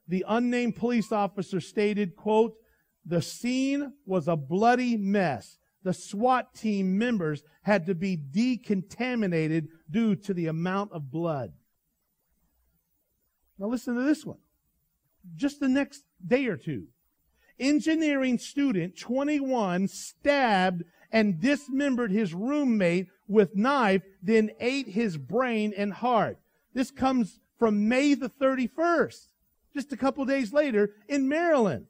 the unnamed police officer stated, quote, "The scene was a bloody mess. The SWAT team members had to be decontaminated due to the amount of blood." Now listen to this one. Just the next day or two. Engineering student 21 stabbed and dismembered his roommate with knife, then ate his brain and heart. This comes from May the 31st, just a couple days later in Maryland.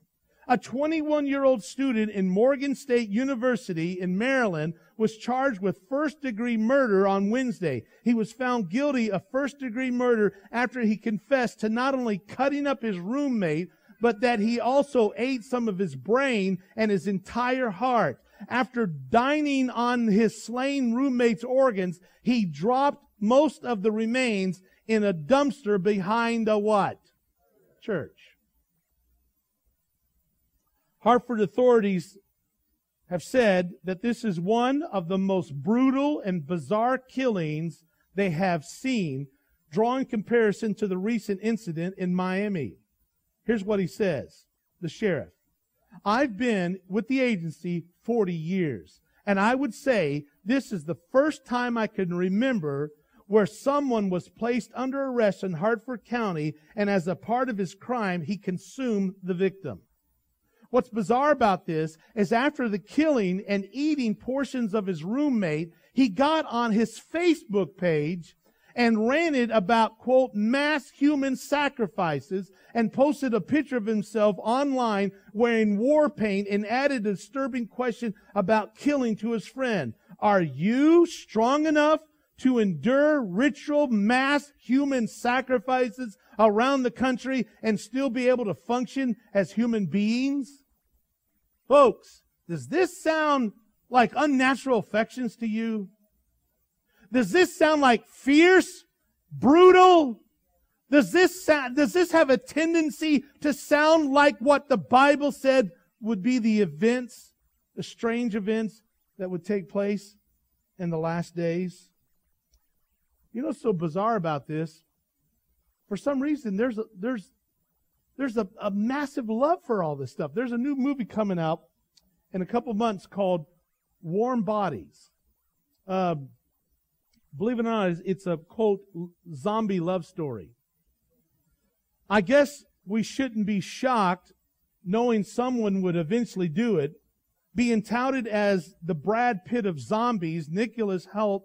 A 21-year-old student in Morgan State University in Maryland was charged with first-degree murder on Wednesday. He was found guilty of first-degree murder after he confessed to not only cutting up his roommate, but that he also ate some of his brain and his entire heart. After dining on his slain roommate's organs, he dropped most of the remains in a dumpster behind a what? Church. Hartford authorities have said that this is one of the most brutal and bizarre killings they have seen, drawing comparison to the recent incident in Miami. Here's what he says, the sheriff. "I've been with the agency 40 years, and I would say this is the first time I can remember where someone was placed under arrest in Hartford County, and as a part of his crime, he consumed the victim." What's bizarre about this is after the killing and eating portions of his roommate, he got on his Facebook page and ranted about, quote, mass human sacrifices, and posted a picture of himself online wearing war paint and added a disturbing question about killing to his friend. Are you strong enough to endure ritual mass human sacrifices around the country and still be able to function as human beings? Folks, does this sound like unnatural affections to you? Does this sound like fierce, brutal? Does this have a tendency to sound like what the Bible said would be the events, the strange events that would take place in the last days? You know what's so bizarre about this? For some reason, there's a massive love for all this stuff. There's a new movie coming out in a couple months called Warm Bodies. Believe it or not, it's a, quote, zombie love story. I guess we shouldn't be shocked knowing someone would eventually do it. Being touted as the Brad Pitt of zombies, Nicholas Hoult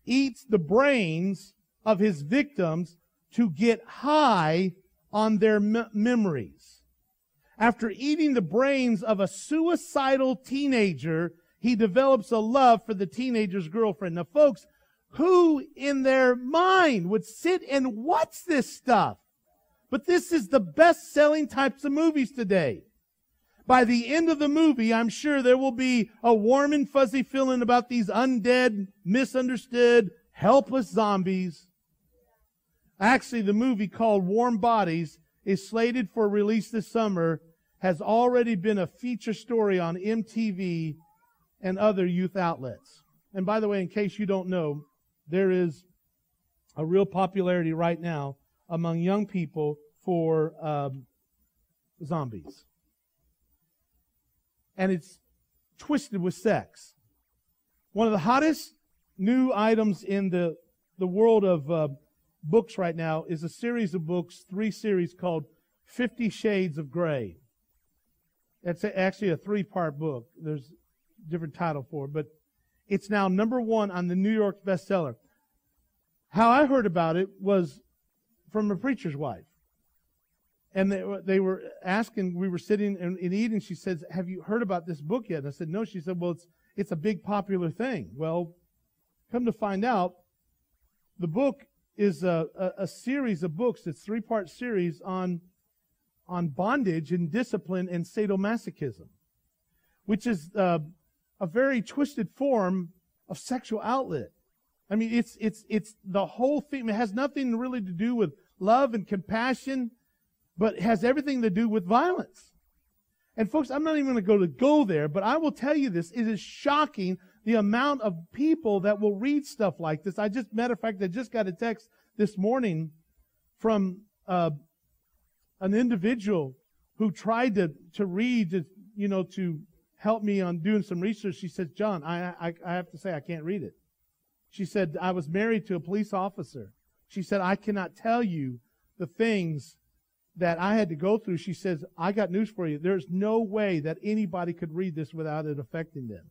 eats the brains of his victims to get high on their memories. After eating the brains of a suicidal teenager, he develops a love for the teenager's girlfriend. Now, folks, who in their mind would sit and watch this stuff? But this is the best-selling types of movies today. By the end of the movie, I'm sure there will be a warm and fuzzy feeling about these undead, misunderstood, helpless zombies. Actually, the movie called Warm Bodies is slated for release this summer, has already been a feature story on MTV and other youth outlets. And by the way, in case you don't know, there is a real popularity right now among young people for zombies. And it's twisted with sex. One of the hottest new items in the world of books right now is a series of books, 3 series called 50 Shades of Grey. It's actually a 3-part book. There's a different title for it, but it's now #1 on the New York bestseller. How I heard about it was from a preacher's wife. And they were asking, we were sitting and eating, she said, have you heard about this book yet? And I said, no. She said, well, it's a big popular thing. Well, come to find out, the book is a series of books. It's 3-part series on bondage and discipline and sadomasochism, which is a very twisted form of sexual outlet. I mean, it's the whole thing. It has nothing really to do with love and compassion, but it has everything to do with violence. And folks, I'm not even going to go there, but I will tell you this. It is shocking the amount of people that will read stuff like this. Matter of fact, I just got a text this morning from a an individual who tried to read, to help me on doing some research. She said, John, I have to say I can't read it. She said, I was married to a police officer. She said, I cannot tell you the things that I had to go through. She says, I got news for you. There's no way that anybody could read this without it affecting them.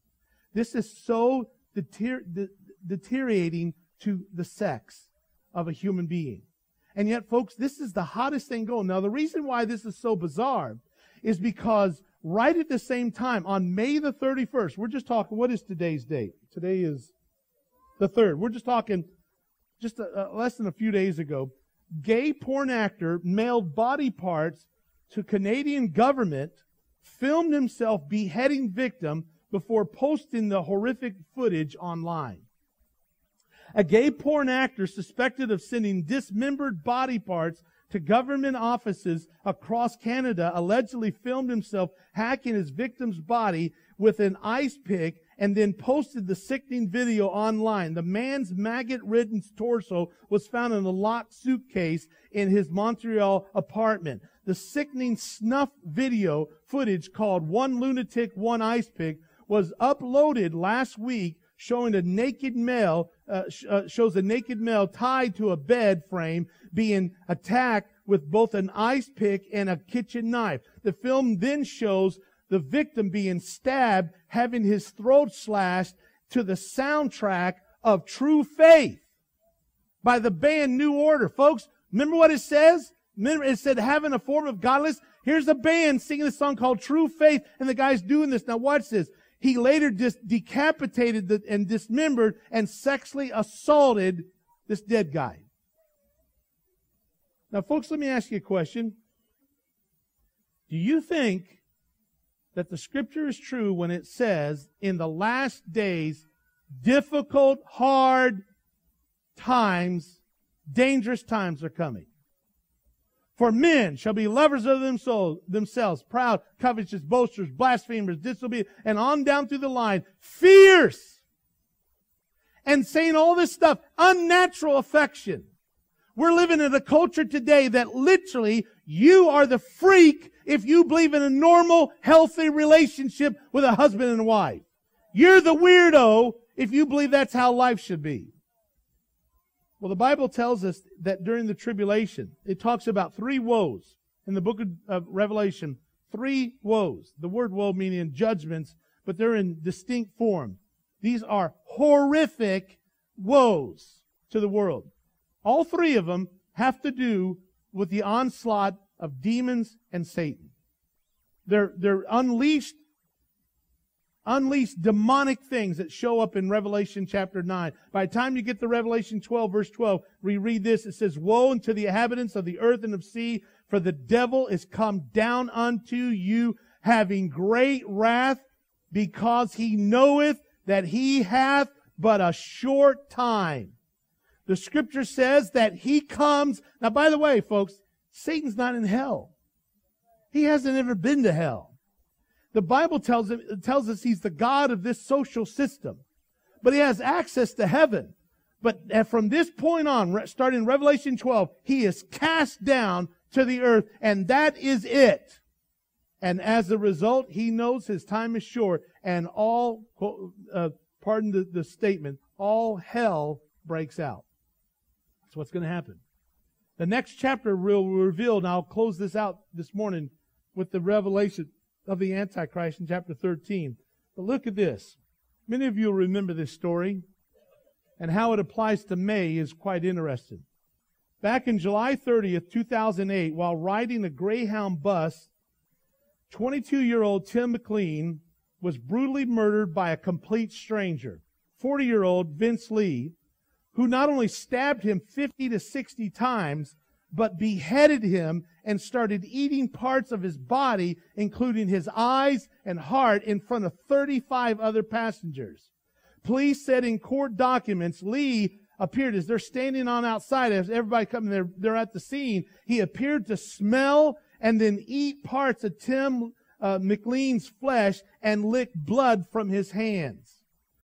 This is so deteriorating to the sex of a human being. And yet, folks, this is the hottest thing going. Now, the reason why this is so bizarre is because right at the same time, on May the 31st, we're just talking, what is today's date? Today is the 3rd. We're just talking less than a few days ago. Gay porn actor mailed body parts to Canadian government, filmed himself beheading victim before posting the horrific footage online. A gay porn actor suspected of sending dismembered body parts to government offices across Canada allegedly filmed himself hacking his victim's body with an ice pick and then posted the sickening video online. The man's maggot-ridden torso was found in a locked suitcase in his Montreal apartment. The sickening snuff video footage called One Lunatic, One Ice Pick was uploaded last week, showing a naked male, shows a naked male tied to a bed frame being attacked with both an ice pick and a kitchen knife. The film then shows the victim being stabbed, having his throat slashed to the soundtrack of True Faith by the band New Order. Folks, remember what it says? Remember it said having a form of godliness? Here's a band singing a song called True Faith, and the guy's doing this. Now watch this. He later decapitated and dismembered and sexually assaulted this dead guy. Now, folks, let me ask you a question. Do you think that the Scripture is true when it says, in the last days, difficult, hard times, dangerous times are coming? For men shall be lovers of themselves, proud, covetous, boasters, blasphemers, disobedient, and on down through the line, fierce, and saying all this stuff, unnatural affection. We're living in a culture today that literally you are the freak if you believe in a normal, healthy relationship with a husband and wife. You're the weirdo if you believe that's how life should be. Well, the Bible tells us that during the tribulation, it talks about 3 woes. In the book of Revelation, 3 woes. The word woe meaning judgments, but they're in distinct form. These are horrific woes to the world. All 3 of them have to do with the onslaught of demons and Satan. They're unleashed demonic things that show up in Revelation chapter 9. By the time you get to Revelation 12, verse 12, we read this. It says, Woe unto the inhabitants of the earth and of sea, for the devil is come down unto you, having great wrath, because he knoweth that he hath but a short time. The Scripture says that he comes. Now, by the way, folks, Satan's not in hell. He hasn't ever been to hell. The Bible tells us he's the God of this social system. But he has access to heaven. But from this point on, starting in Revelation 12, he is cast down to the earth, and that is it. And as a result, he knows his time is short, and all, pardon the statement, all hell breaks out. That's what's going to happen. The next chapter will reveal, and I'll close this out this morning with the revelation of the Antichrist in chapter 13. But look at this. Many of you will remember this story, and how it applies to May is quite interesting. Back in July 30th, 2008, while riding a Greyhound bus, 22-year-old Tim McLean was brutally murdered by a complete stranger, 40-year-old Vince Lee, who not only stabbed him 50 to 60 times, but beheaded him and started eating parts of his body, including his eyes and heart, in front of 35 other passengers. Police said in court documents, Lee appeared as they're standing on outside, as everybody coming, they're at the scene. He appeared to smell and then eat parts of Tim McLean's flesh and lick blood from his hands.